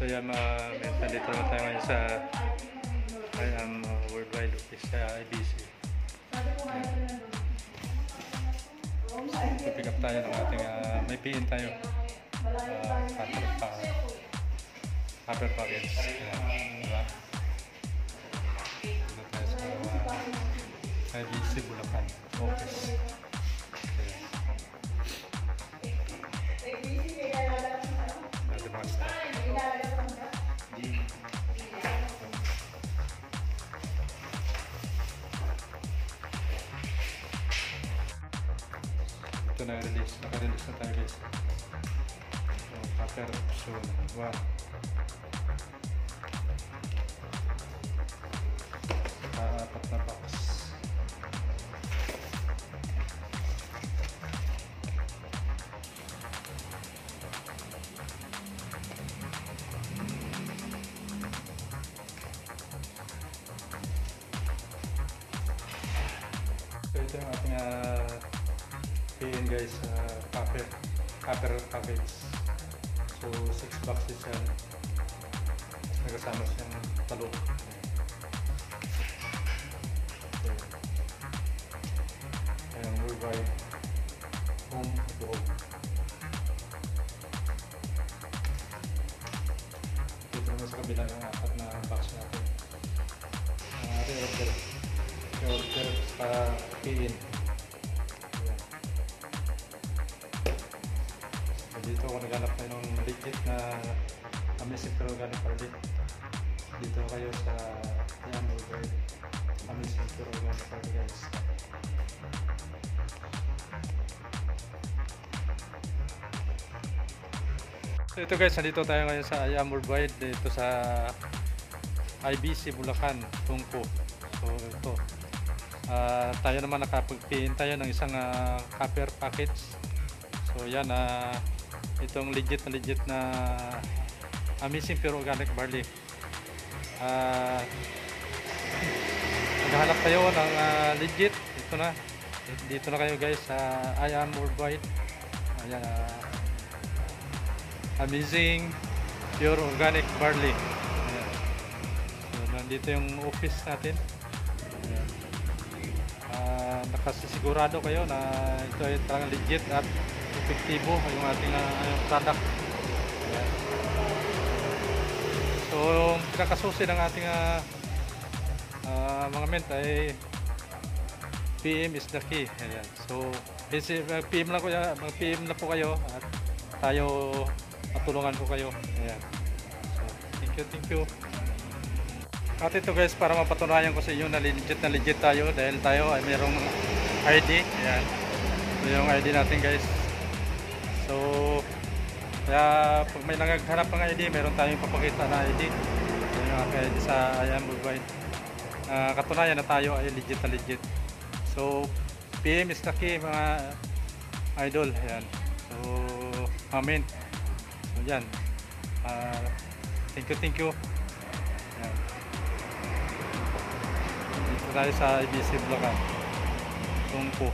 So yan mga mental, dito naman tayo ngayon sa Worldwide Office sa IBC. Pick up tayo ng ating may PN tayo. Paper packets. Diba? Dito tayo sa IBC Bulacan Office. Dati mga staff. Ito na-release. Naka-release na tayo guys. So, paper option 1. Apat na box. So ito yung ating PN guys, paper package. So 6 boxes yan. Nagkasama siyang talo. Ayan, Worldwide Home to Home. Dito naman sa kabila ng apat na box natin. Order sa PN. Dito ako naghanap tayo ng legit na Amazing Pure Organic Barley. Dito kayo sa Worldwide Amazing Pure Organic Barley guys. So ito guys, nandito tayo ngayon sa Worldwide dito sa IBC Bulacan, Tungko. So ito tayo naman nakapagpiin tayo ng isang copper package. So yan, itong legit na Amazing Pure Organic Barley. Naghahanap kayo ng legit, ito na, dito na kayo guys sa Worldwide. Ayan, Amazing Pure Organic Barley. Ayan. So nandito yung office natin. Ayan. Nakasigurado kayo na ito ay talagang legit at epektibo yung ating product. Ayan. So pinakasusi ng ating mga ment ay PM is the key. Ayan. So PM na po kayo at tayo matulungan ko kayo. Ayan. So thank you. At ito guys, para mapatunayan ko sa inyo na legit tayo dahil tayo ay mayroong ID. Ayan. Ito yung ID natin guys. So kaya pag may naghanap ng ID, meron tayong papakita na ID. Ito yung aking ID sa Worldwide. Katunayan na tayo ay legit. So PM is the key mga idol. Ayan. So amen. So yan. Thank you. Ayan. Dito tayo sa IBC Bulacan, Tungko.